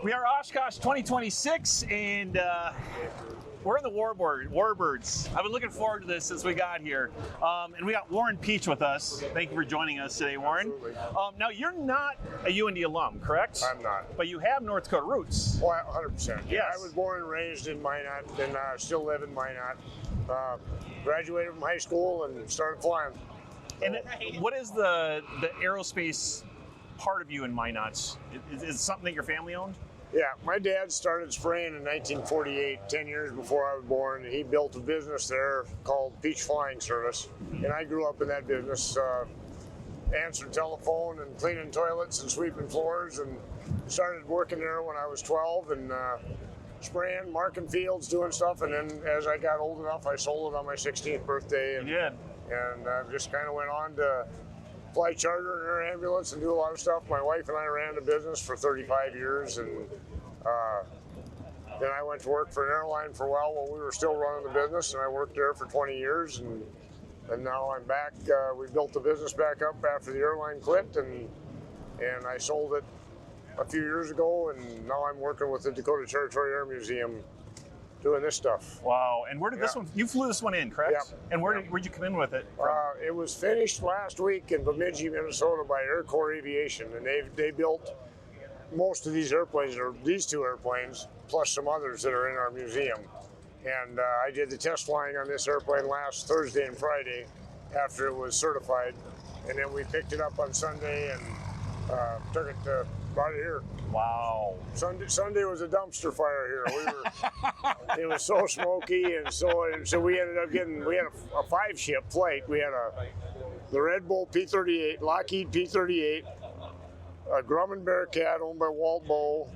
We are Oshkosh 2026, and we're in the Warbirds. I've been looking forward to this since we got here. And we got Warren Pietsch with us. Thank you for joining us today, Warren. Absolutely. Now, you're not a UND alum, correct? I'm not. But you have North Dakota roots. Well, 100%. Yeah, Yes. I was born and raised in Minot, and still live in Minot. Graduated from high school and started flying. And what is the aerospace part of you in Minot? Is it something that your family owned? Yeah, my dad started spraying in 1948, 10 years before I was born. He built a business there called Pietsch Flying Service, and I grew up in that business, answering telephone and cleaning toilets and sweeping floors, and started working there when I was 12 and spraying, marking fields, doing stuff, and then as I got old enough, I sold it on my 16th birthday. And, You did. And just kind of went on to fly charter and air ambulance and do a lot of stuff. My wife and I ran the business for 35 years, and then I went to work for an airline for a while we were still running the business, and I worked there for 20 years, and now I'm back. We built the business back up after the airline quit, and I sold it a few years ago, and now I'm working with the Dakota Territory Air Museum doing this stuff. Wow. And where did this one, you flew this one in, correct? Yeah. And where'd you come in with it? It was finished last week in Bemidji, Minnesota by Air Corps Aviation, and they built most of these airplanes, or these two airplanes, plus some others that are in our museum. And I did the test flying on this airplane last Thursday and Friday after it was certified, and then we picked it up on Sunday and took it to brought it here. Wow. Sunday was a dumpster fire here. It was so smoky, and so we ended up we had a 5-ship flight. We had the Red Bull P-38, Lockheed P-38, a Grumman Bearcat owned by Walt Bowe,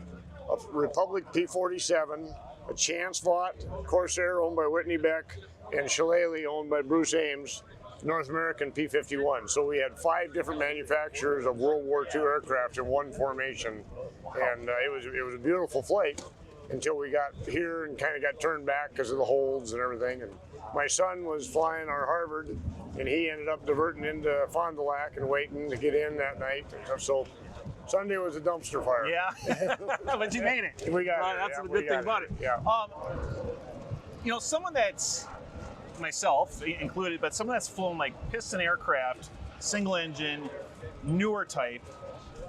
a Republic P-47, a Chance Vought Corsair owned by Whitney Beck, and Shillelaugh owned by Bruce Ames, North American P-51. So we had 5 different manufacturers of World War II aircraft in one formation, and it was a beautiful flight until we got here and kind of got turned back because of the holds and everything. And my son was flying our Harvard, and he ended up diverting into Fond du Lac and waiting to get in that night. So Sunday was a dumpster fire. Yeah. But you made it. We got it. That's the good thing about it. Yeah. Someone that's myself included, but someone that's flown like piston aircraft, single engine, newer type,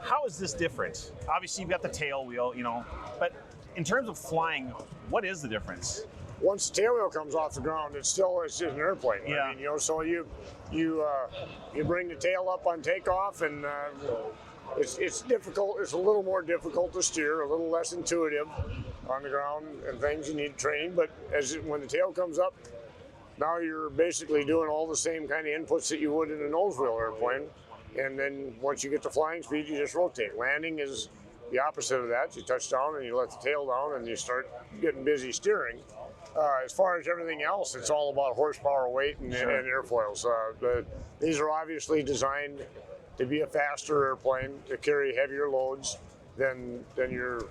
how is this different? Obviously you've got the tail wheel, but in terms of flying, what is the difference? Once the tail wheel comes off the ground, it's just an airplane. Yeah. I mean, so you bring the tail up on takeoff, and it's difficult. It's a little more difficult to steer, a little less intuitive on the ground, and things you need training. But when the tail comes up, now you're basically doing all the same kind of inputs that you would in a nose wheel airplane. And then once you get to flying speed, you just rotate. Landing is the opposite of that. You touch down and you let the tail down and you start getting busy steering. As far as everything else, it's all about horsepower, weight, and airfoils. These are obviously designed to be a faster airplane, to carry heavier loads than your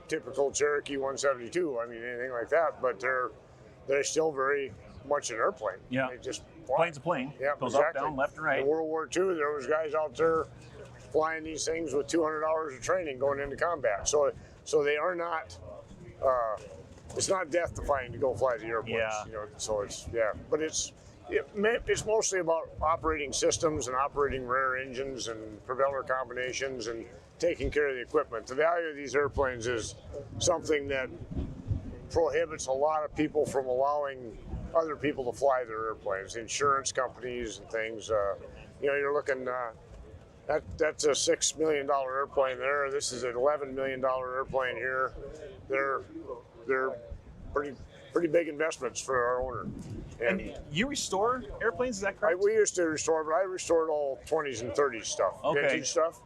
typical Cherokee 172. I mean, anything like that. But they're still very much an airplane. Yeah. They just fly. Plane's a plane. Yeah, Goes exactly. up, down, left, and right. In World War II, there was guys out there flying these things with 200 hours of training going into combat. So they are not. It's not death-defying to go fly the airplanes. Yeah. So but it's mostly about operating systems and operating rare engines and propeller combinations and taking care of the equipment. The value of these airplanes is something that prohibits a lot of people from allowing other people to fly their airplanes, insurance companies and things. You're looking, that's a $6 million airplane there. This is an $11 million airplane here. They're pretty big investments for our owner. And you restore airplanes, is that correct? We used to restore, but I restored all 20s and 30s stuff, vintage stuff.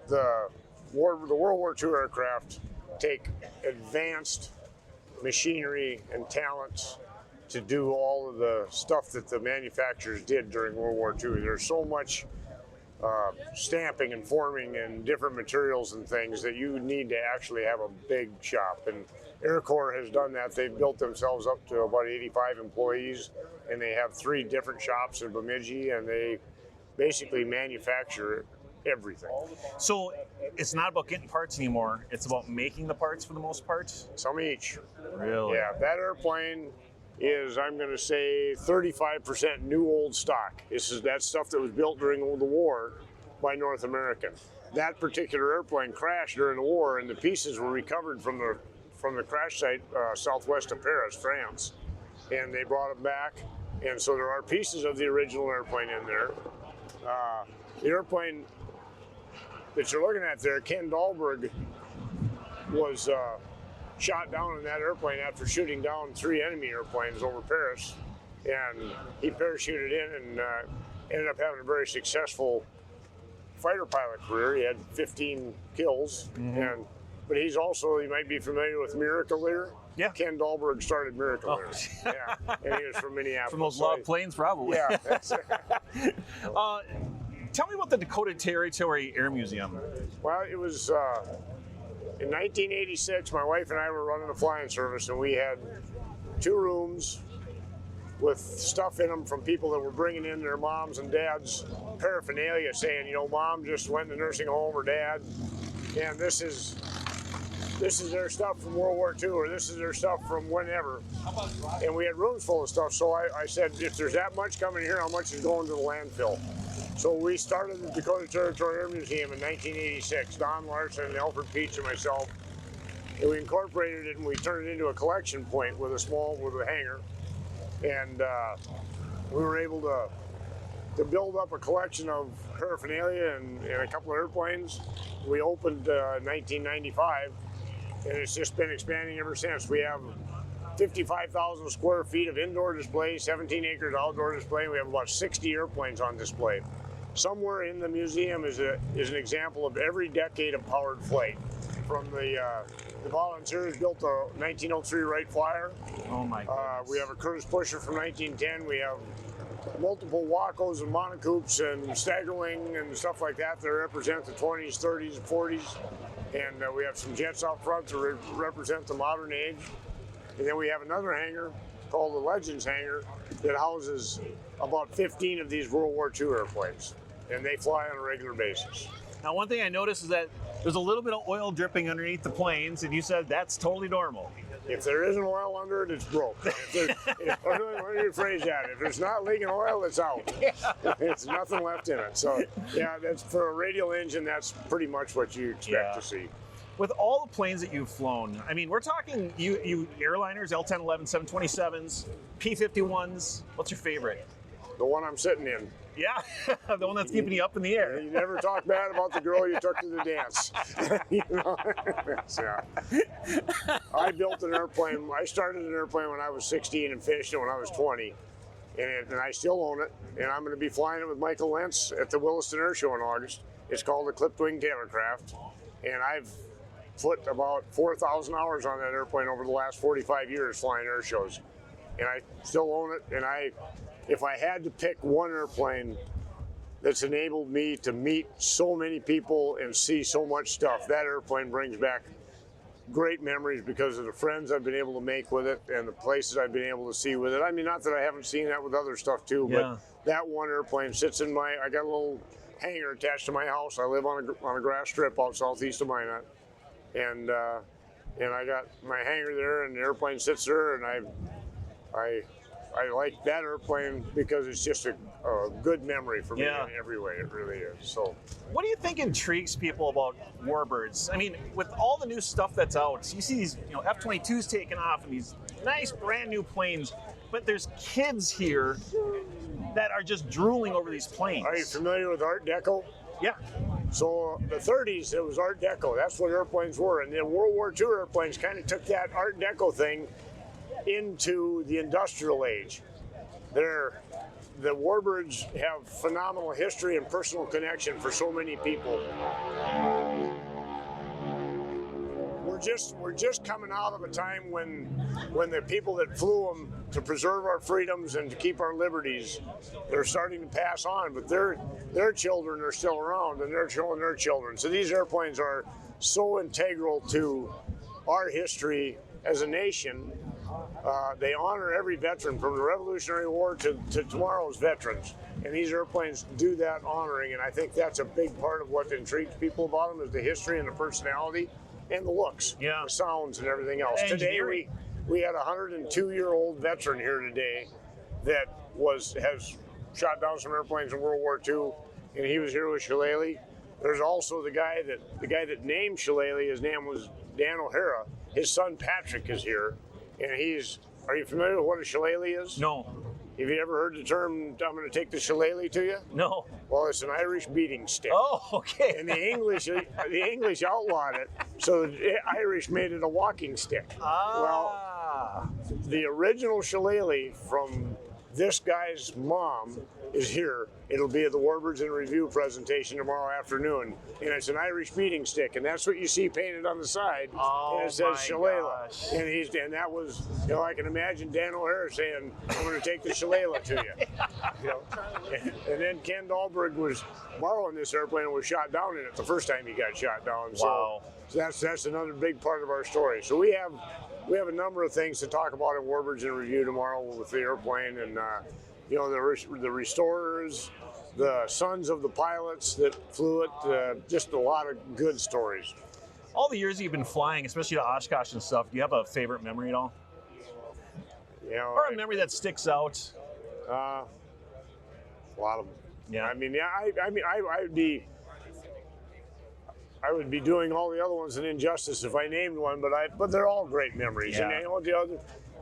The World War II aircraft take advanced machinery and talents to do all of the stuff that the manufacturers did during World War II. There's so much stamping and forming and different materials and things that you need to actually have a big shop. And Air Corps has done that. They've built themselves up to about 85 employees, and they have 3 different shops in Bemidji, and they basically manufacture everything. So it's not about getting parts anymore. It's about making the parts for the most part. Some each. Really? Yeah, that airplane is, I'm going to say, 35% new old stock. That's stuff that was built during the war by North American. That particular airplane crashed during the war, and the pieces were recovered from the crash site southwest of Paris, France, and they brought them back. And so there are pieces of the original airplane in there. The airplane that you're looking at there, Ken Dahlberg, was shot down in that airplane after shooting down 3 enemy airplanes over Paris, and he parachuted in and ended up having a very successful fighter pilot career. He had 15 kills, but he's also, you might be familiar with Miracle Air. Yeah. Ken Dahlberg started Miracle Air. Yeah, and he was from Minneapolis. From those log planes, probably. Yeah. That's Tell me about the Dakota Territory Air Museum. Well, it was in 1986. My wife and I were running a flying service, and we had 2 rooms with stuff in them from people that were bringing in their moms and dads' paraphernalia, saying, you know, mom just went in the nursing home, or dad, and this is their stuff from World War II, or this is their stuff from whenever. And we had rooms full of stuff, so I said, if there's that much coming here, how much is going to the landfill? So we started the Dakota Territory Air Museum in 1986, Don Larson, Alfred Pietsch, and myself. And we incorporated it, and we turned it into a collection point with a hangar. And we were able to build up a collection of paraphernalia and a couple of airplanes. We opened in 1995, and it's just been expanding ever since. We have 55,000 square feet of indoor display, 17 acres outdoor display. We have about 60 airplanes on display. Somewhere in the museum is an example of every decade of powered flight. From the volunteers built a 1903 Wright Flyer. Oh my goodness. We have a Curtiss Pusher from 1910. We have multiple Wacos and monocoups and Staggerwing and stuff like that that represent the 20s, 30s, 40s. And we have some jets out front to represent the modern age. And then we have another hangar called the Legends Hangar that houses about 15 of these World War II airplanes. And they fly on a regular basis. Now, one thing I noticed is that there's a little bit of oil dripping underneath the planes, and you said that's totally normal. If there isn't oil under it, it's broke. Let me rephrase that. If there's not leaking oil, it's out. There's nothing left in it. So, yeah, that's for a radial engine, that's pretty much what you expect to see. With all the planes that you've flown, I mean, we're talking you airliners, L-10, 11, 727s, P-51s. What's your favorite? The one I'm sitting in. Yeah, the one that's keeping you up in the air. You never talk bad about the girl you took to the dance. You know? Yeah. I built an airplane. I started an airplane when I was 16 and finished it when I was 20. And I still own it. And I'm going to be flying it with Michael Lentz at the Williston Air Show in August. It's called the Clipped Wing Tailorcraft. And I've put about 4,000 hours on that airplane over the last 45 years flying air shows. And I still own it. And if I had to pick one airplane that's enabled me to meet so many people and see so much stuff, that airplane brings back great memories because of the friends I've been able to make with it and the places I've been able to see with it. I mean, not that I haven't seen that with other stuff too, but that one airplane sits in I got a little hangar attached to my house. I live on a grass strip out southeast of Minot. And I got my hangar there, and the airplane sits there, and I like that airplane because it's just a good memory for me in every way. It really is. So, what do you think intrigues people about Warbirds? I mean, with all the new stuff that's out, you see these F-22s taking off and these nice brand new planes, but there's kids here that are just drooling over these planes. Are you familiar with Art Deco? Yeah. So the 30s, it was Art Deco. That's what airplanes were. And then World War II airplanes kind of took that Art Deco thing into the industrial age. The Warbirds have phenomenal history and personal connection for so many people. We're just coming out of a time when the people that flew them to preserve our freedoms and to keep our liberties, they're starting to pass on, but their children are still around, and their children. So these airplanes are so integral to our history as a nation they honor every veteran from the Revolutionary War to tomorrow's veterans. And these airplanes do that honoring, and I think that's a big part of what intrigues people about them is the history and the personality and the looks, the sounds and everything else. Today we had a 102-year-old veteran here today that has shot down some airplanes in World War II, and he was here with Shillelaugh. There's also the guy that named Shillelaugh. His name was Dan O'Hara. His son Patrick is here, and are you familiar with what a Shillelagh is? No. Have you ever heard the term, I'm going to take the Shillelagh to you? No. Well, it's an Irish beating stick. Oh, okay. And the English outlawed it, so the Irish made it a walking stick. Well, the original Shillelagh from this guy's mom is here. It'll be at the Warbirds in Review presentation tomorrow afternoon. And it's an Irish beating stick, and that's what you see painted on the side. And it says Shillelaugh. And that was, I can imagine Dan O'Hara saying, I'm going to take the Shillelaugh to you. And then Ken Dahlberg was borrowing this airplane and was shot down in it the first time he got shot down. Wow. So that's another big part of our story. So we have a number of things to talk about in Warbirds in Review tomorrow with the airplane, and the restorers, the sons of the pilots that flew it, just a lot of good stories. All the years you've been flying, especially to Oshkosh and stuff, do you have a favorite memory at all? Or a memory that sticks out? A lot of them. Yeah. I would be doing all the other ones an injustice if I named one, but they're all great memories. Yeah. And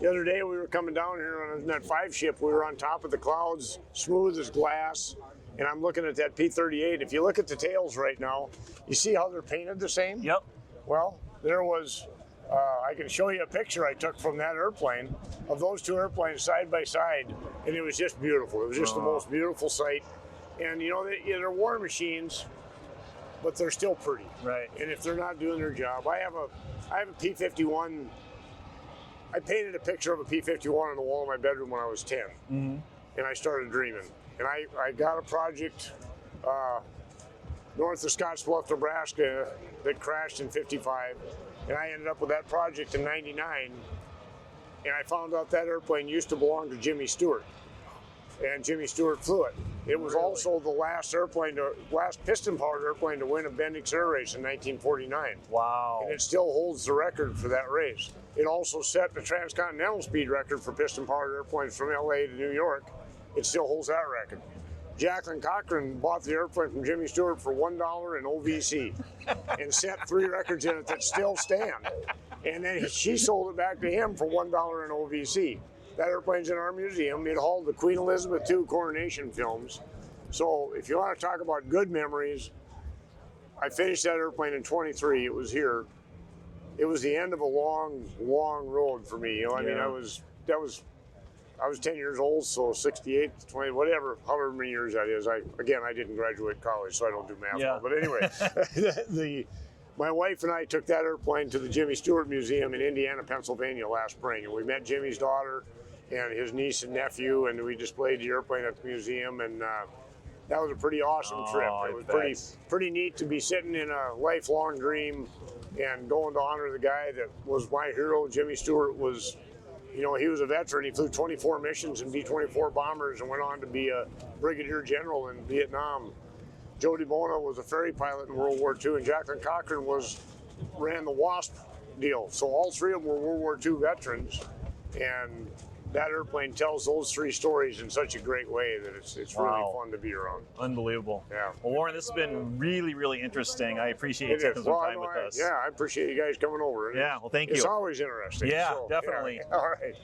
the other day we were coming down here on that 5 ship. We were on top of the clouds, smooth as glass, and I'm looking at that P-38. If you look at the tails right now, you see how they're painted the same? Yep. Well, there was. I can show you a picture I took from that airplane of those two airplanes side by side, and it was just beautiful. It was just the most beautiful sight. And they're war machines, but they're still pretty. Right. And if they're not doing their job, I have a P-51. I painted a picture of a P-51 on the wall of my bedroom when I was 10, and I started dreaming. And I got a project north of Scottsbluff, Nebraska, that crashed in '55, and I ended up with that project in '99. And I found out that airplane used to belong to Jimmy Stewart, and Jimmy Stewart flew it. It was also the last piston-powered airplane to win a Bendix Air Race in 1949. Wow. And it still holds the record for that race. It also set the transcontinental speed record for piston-powered airplanes from LA to New York. It still holds that record. Jackie Cochran bought the airplane from Jimmy Stewart for $1 in OVC and set 3 records in it that still stand. And then she sold it back to him for $1 in OVC. That airplane's in our museum. It hauled the Queen Elizabeth II coronation films. So if you want to talk about good memories, I finished that airplane in '23. It was here. It was the end of a long, long road for me. I was 10 years old, so 68, 20, whatever, however many years that is. I didn't graduate college, so I don't do math well. But anyway, my wife and I took that airplane to the Jimmy Stewart Museum in Indiana, Pennsylvania last spring, and we met Jimmy's daughter and his niece and nephew, and we displayed the airplane at the museum, and that was a pretty awesome trip. It was pretty neat to be sitting in a lifelong dream and going to honor the guy that was my hero. Jimmy Stewart was, he was a veteran. He flew 24 missions in B-24 bombers and went on to be a brigadier general in Vietnam. Joe DiBona was a ferry pilot in World War II, and Jackie Cochran ran the WASP deal. So all 3 of them were World War II veterans, and that airplane tells those 3 stories in such a great way that it's really fun to be around. Unbelievable. Yeah. Well, Warren, this has been really, really interesting. I appreciate you taking some time with us. Yeah, I appreciate you guys coming over. Yeah, well, thank you. It's always interesting. Yeah, definitely. Yeah. All right.